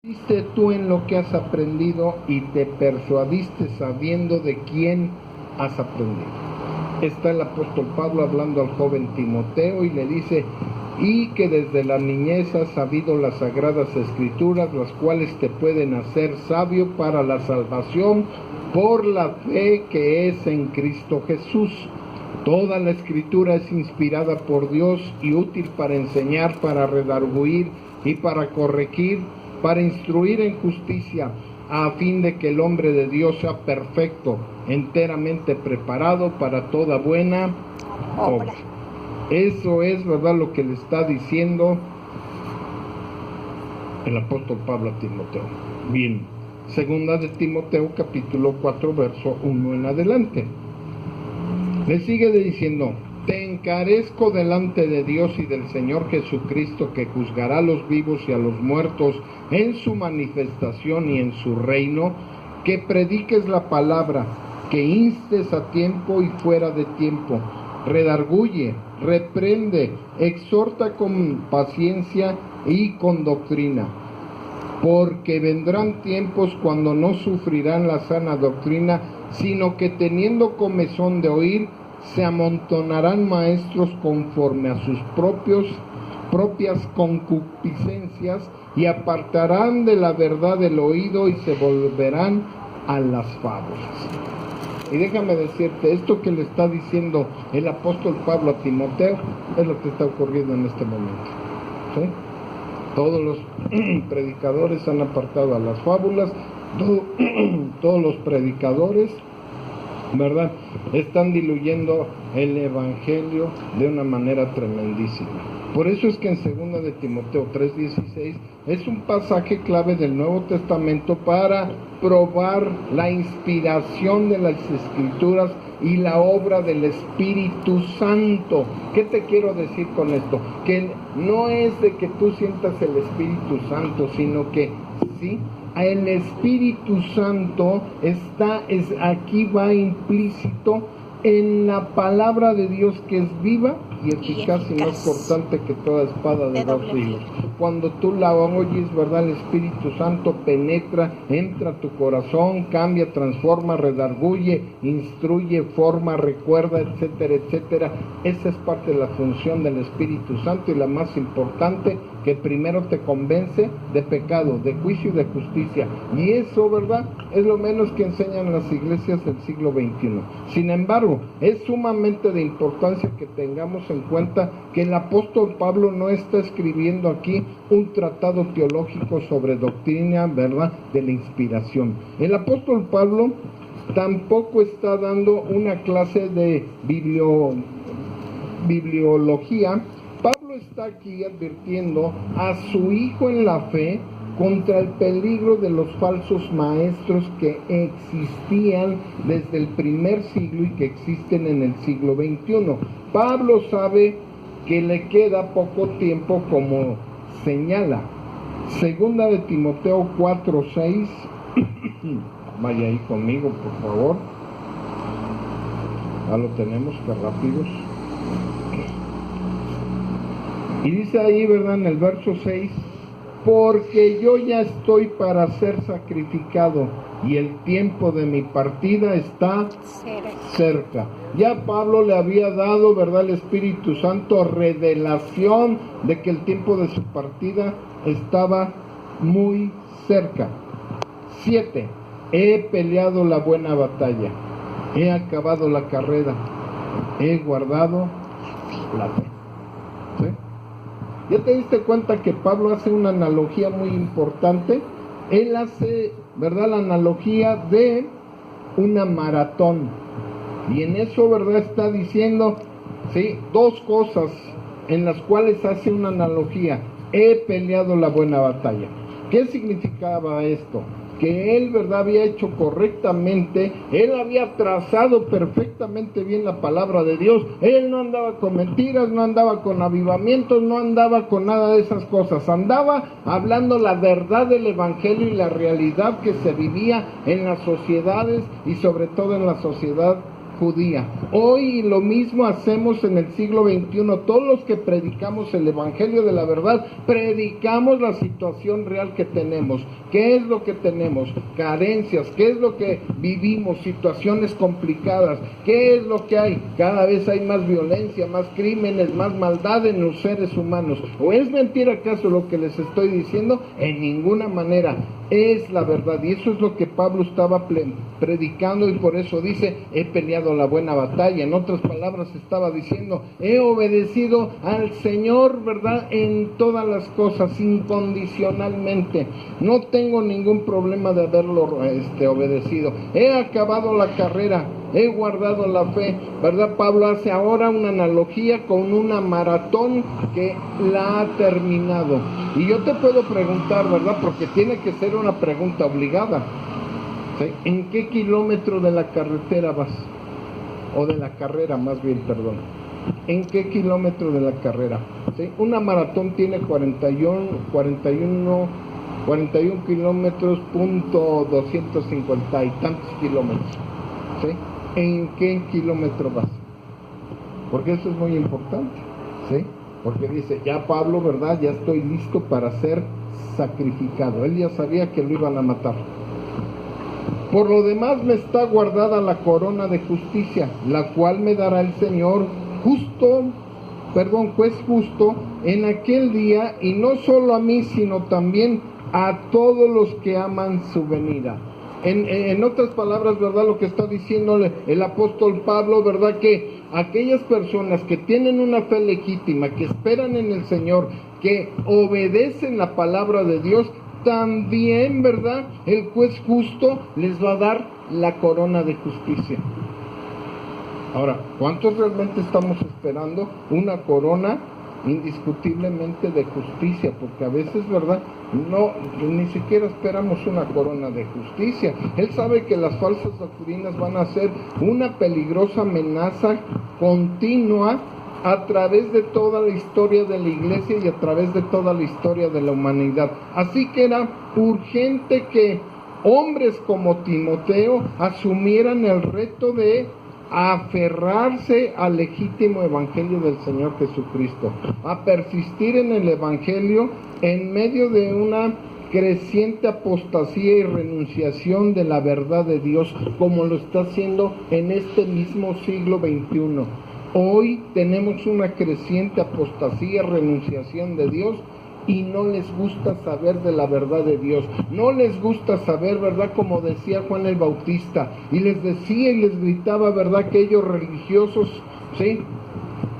Persististe tú en lo que has aprendido y te persuadiste sabiendo de quién has aprendido. Está el apóstol Pablo hablando al joven Timoteo y le dice: y que desde la niñez has sabido las sagradas escrituras, las cuales te pueden hacer sabio para la salvación por la fe que es en Cristo Jesús. Toda la escritura es inspirada por Dios y útil para enseñar, para redarguir y para corregir, para instruir en justicia, a fin de que el hombre de Dios sea perfecto, enteramente preparado para toda buena obra. Eso es, ¿verdad?, lo que le está diciendo el apóstol Pablo a Timoteo. Bien, segunda de Timoteo, capítulo 4, verso 1 en adelante. Le sigue diciendo: te encarezco delante de Dios y del Señor Jesucristo, que juzgará a los vivos y a los muertos en su manifestación y en su reino, que prediques la palabra, que instes a tiempo y fuera de tiempo, redarguye, reprende, exhorta con paciencia y con doctrina, porque vendrán tiempos cuando no sufrirán la sana doctrina, sino que teniendo comezón de oír, se amontonarán maestros conforme a sus propias concupiscencias, y apartarán de la verdad el oído y se volverán a las fábulas. Y déjame decirte, esto que le está diciendo el apóstol Pablo a Timoteo es lo que está ocurriendo en este momento, ¿sí? Todos los predicadores han apartado a las fábulas, todos los predicadores, ¿verdad?, están diluyendo el evangelio de una manera tremendísima. Por eso es que en 2 de Timoteo 3:16 es un pasaje clave del Nuevo Testamento para probar la inspiración de las Escrituras y la obra del Espíritu Santo. ¿Qué te quiero decir con esto? Que no es de que tú sientas el Espíritu Santo, sino que sí, el Espíritu Santo aquí va implícito en la palabra de Dios, que es viva y eficaz y más cortante que toda espada de dos filos. Cuando tú la oyes, ¿verdad?, el Espíritu Santo penetra, entra a tu corazón, cambia, transforma, redarguye, instruye, forma, recuerda, etcétera, etcétera. Esa es parte de la función del Espíritu Santo, y la más importante, que primero te convence de pecado, de juicio y de justicia. Y eso, ¿verdad?, es lo menos que enseñan las iglesias del siglo XXI. Sin embargo, es sumamente de importancia que tengamos en cuenta que el apóstol Pablo no está escribiendo aquí un tratado teológico sobre doctrina, ¿verdad?, de la inspiración. El apóstol Pablo tampoco está dando una clase de bibliología. Pablo está aquí advirtiendo a su hijo en la fe contra el peligro de los falsos maestros que existían desde el primer siglo y que existen en el siglo XXI. Pablo sabe que le queda poco tiempo, como señala 2 de Timoteo 4:6. Vaya ahí conmigo, por favor. Ya lo tenemos, que rápidos. Y dice ahí, ¿verdad?, en el verso 6: porque yo ya estoy para ser sacrificado y el tiempo de mi partida está cerca. Ya Pablo le había dado, ¿verdad?, el Espíritu Santo revelación de que el tiempo de su partida estaba muy cerca. 7. He peleado la buena batalla, he acabado la carrera, he guardado la fe. ¿Sí? ¿Ya te diste cuenta que Pablo hace una analogía muy importante? Él hace, ¿verdad?, la analogía de una maratón. Y en eso, ¿verdad?, está diciendo, ¿sí?, dos cosas en las cuales hace una analogía. He peleado la buena batalla. ¿Qué significaba esto? Que él, ¿verdad?, había hecho correctamente, él había trazado perfectamente bien la palabra de Dios, él no andaba con mentiras, no andaba con avivamientos, no andaba con nada de esas cosas, andaba hablando la verdad del evangelio y la realidad que se vivía en las sociedades, y sobre todo en la sociedad judía. Hoy lo mismo hacemos en el siglo XXI. Todos los que predicamos el Evangelio de la verdad, predicamos la situación real que tenemos. ¿Qué es lo que tenemos? Carencias. ¿Qué es lo que vivimos? Situaciones complicadas. ¿Qué es lo que hay? Cada vez hay más violencia, más crímenes, más maldad en los seres humanos. ¿O es mentira acaso lo que les estoy diciendo? En ninguna manera. Es la verdad, y eso es lo que Pablo estaba predicando, y por eso dice, he peleado la buena batalla. En otras palabras estaba diciendo, he obedecido al Señor, ¿verdad? En todas las cosas, incondicionalmente. No tengo ningún problema de haberlo obedecido. He acabado la carrera, he guardado la fe, ¿verdad? Pablo hace ahora una analogía con una maratón que la ha terminado. Y yo te puedo preguntar, ¿verdad? Porque tiene que ser una pregunta obligada. ¿Sí? ¿En qué kilómetro de la carretera vas? O de la carrera, más bien, perdón. ¿En qué kilómetro de la carrera? ¿Sí? Una maratón tiene 41 kilómetros, punto 250 y tantos kilómetros. ¿Sí? ¿En qué kilómetro vas? Porque eso es muy importante, ¿sí? Porque dice, ya Pablo, ¿verdad? Ya estoy listo para ser sacrificado. Él ya sabía que lo iban a matar. Por lo demás me está guardada la corona de justicia, la cual me dará el Señor juez justo en aquel día, y no solo a mí, sino también a todos los que aman su venida. En otras palabras, ¿verdad? Lo que está diciendo el apóstol Pablo, ¿verdad? Que aquellas personas que tienen una fe legítima, que esperan en el Señor, que obedecen la palabra de Dios, también, ¿verdad? El juez justo les va a dar la corona de justicia. Ahora, ¿cuántos realmente estamos esperando una corona indiscutiblemente de justicia? Porque a veces, ¿verdad? No, ni siquiera esperamos una corona de justicia. Él sabe que las falsas doctrinas van a ser una peligrosa amenaza continua a través de toda la historia de la iglesia y a través de toda la historia de la humanidad. Así que era urgente que hombres como Timoteo asumieran el reto de aferrarse al legítimo evangelio del Señor Jesucristo, a persistir en el evangelio en medio de una creciente apostasía y renunciación de la verdad de Dios, como lo está haciendo en este mismo siglo XXI. Hoy tenemos una creciente apostasía y renunciación de Dios, y no les gusta saber de la verdad de Dios. No les gusta saber, ¿verdad? Como decía Juan el Bautista, y les decía y les gritaba, ¿verdad? Aquellos religiosos, ¿sí?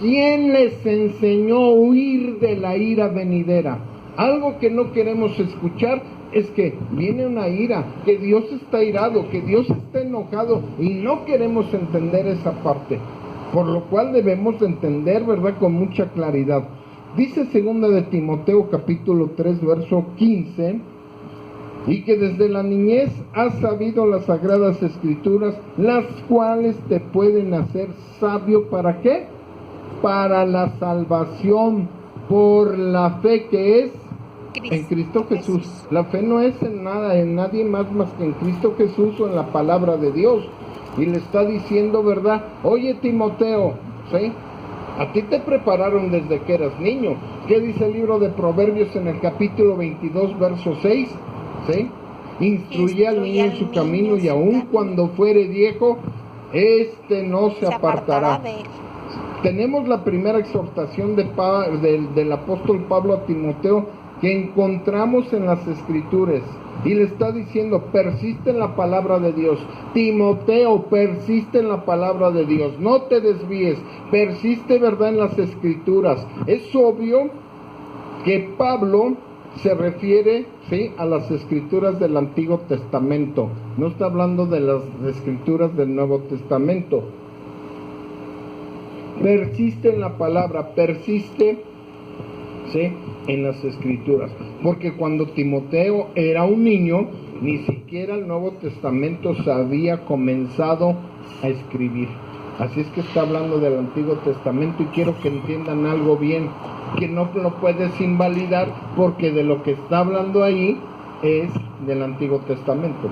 ¿Quién les enseñó a huir de la ira venidera? Algo que no queremos escuchar es que viene una ira, que Dios está airado, que Dios está enojado, y no queremos entender esa parte. Por lo cual debemos entender, ¿verdad? Con mucha claridad. Dice 2 de Timoteo capítulo 3 verso 15, y que desde la niñez has sabido las sagradas escrituras, las cuales te pueden hacer sabio, ¿para qué? Para la salvación por la fe que es en Cristo Jesús. La fe no es en nada, en nadie más que en Cristo Jesús o en la palabra de Dios. Y le está diciendo, ¿verdad? Oye, Timoteo, ¿sí? A ti te prepararon desde que eras niño. ¿Qué dice el libro de Proverbios en el capítulo 22, verso 6? ¿Sí? Instruye al niño en su camino, y aun cuando fuere viejo, no se apartará. Tenemos la primera exhortación del apóstol Pablo a Timoteo que encontramos en las Escrituras. Y le está diciendo, persiste en la palabra de Dios. Timoteo, persiste en la palabra de Dios. No te desvíes. Persiste, ¿verdad?, en las Escrituras. Es obvio que Pablo se refiere, ¿sí?, a las Escrituras del Antiguo Testamento. No está hablando de las Escrituras del Nuevo Testamento. Persiste en la palabra, persiste, ¿sí?, en las Escrituras, porque cuando Timoteo era un niño, ni siquiera el Nuevo Testamento se había comenzado a escribir. Así es que está hablando del Antiguo Testamento, y quiero que entiendan algo bien, que no lo puedes invalidar, porque de lo que está hablando ahí es del Antiguo Testamento.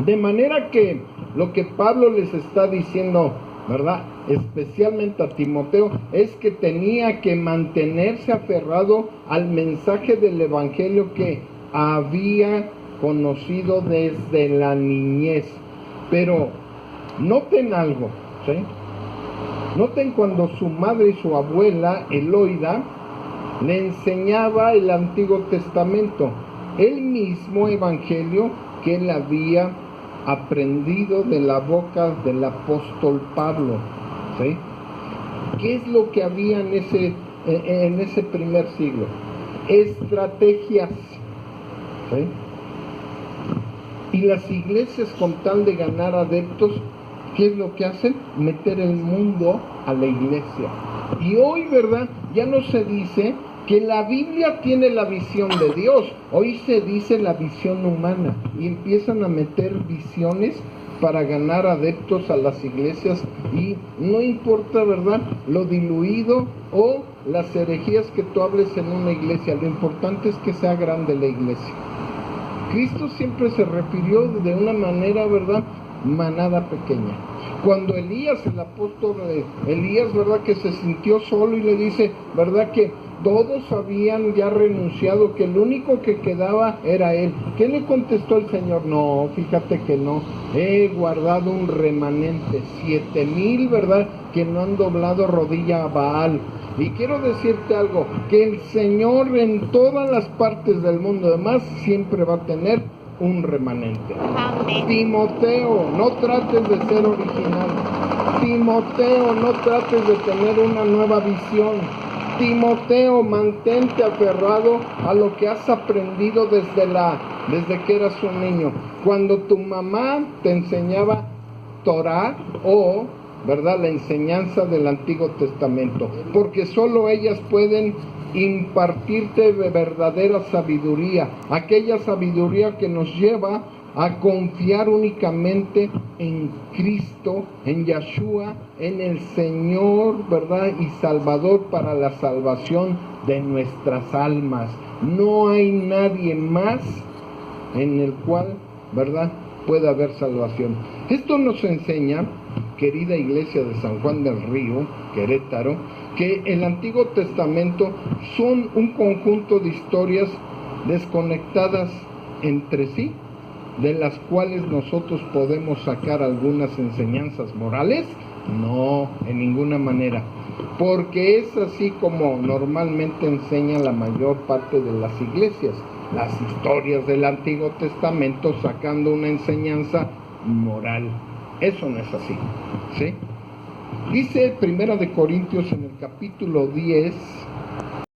De manera que lo que Pablo les está diciendo, ¿verdad? Especialmente a Timoteo, es que tenía que mantenerse aferrado al mensaje del Evangelio que había conocido desde la niñez. Pero noten algo, ¿sí? Noten cuando su madre y su abuela, Eloida, le enseñaba el Antiguo Testamento, el mismo Evangelio que él había aprendido de la boca del apóstol Pablo, ¿sí? ¿Qué es lo que había en ese primer siglo? Estrategias, ¿sí? Y las iglesias, con tal de ganar adeptos, ¿qué es lo que hacen? Meter el mundo a la iglesia. Y hoy, ¿verdad? Ya no se dice que la Biblia tiene la visión de Dios, hoy se dice la visión humana, y empiezan a meter visiones para ganar adeptos a las iglesias, y no importa, ¿verdad?, lo diluido o las herejías que tú hables en una iglesia, lo importante es que sea grande la iglesia. Cristo siempre se refirió de una manera, ¿verdad?, manada pequeña. Cuando Elías, el apóstol Elías, ¿verdad?, que se sintió solo y le dice, ¿verdad?, que todos habían ya renunciado, que el único que quedaba era él. ¿Qué le contestó el Señor? No, fíjate que no, he guardado un remanente, 7,000, ¿verdad?, que no han doblado rodilla a Baal. Y quiero decirte algo, que el Señor en todas las partes del mundo, además, siempre va a tener un remanente. Amén. Timoteo, no trates de ser original. Timoteo, no trates de tener una nueva visión. Timoteo, mantente aferrado a lo que has aprendido desde que eras un niño. Cuando tu mamá te enseñaba Torah o, ¿verdad?, la enseñanza del Antiguo Testamento, porque solo ellas pueden impartirte de verdadera sabiduría, aquella sabiduría que nos lleva a confiar únicamente en Cristo, en Yeshua, en el Señor, ¿verdad?, y Salvador para la salvación de nuestras almas. No hay nadie más en el cual, ¿verdad?, pueda haber salvación. Esto nos enseña, querida iglesia de San Juan del Río, Querétaro, que el Antiguo Testamento son un conjunto de historias desconectadas entre sí, de las cuales nosotros podemos sacar algunas enseñanzas morales. No, en ninguna manera, porque es así como normalmente enseña la mayor parte de las iglesias, las historias del Antiguo Testamento sacando una enseñanza moral. Eso no es así, ¿sí? Dice 1 de Corintios en el capítulo 10,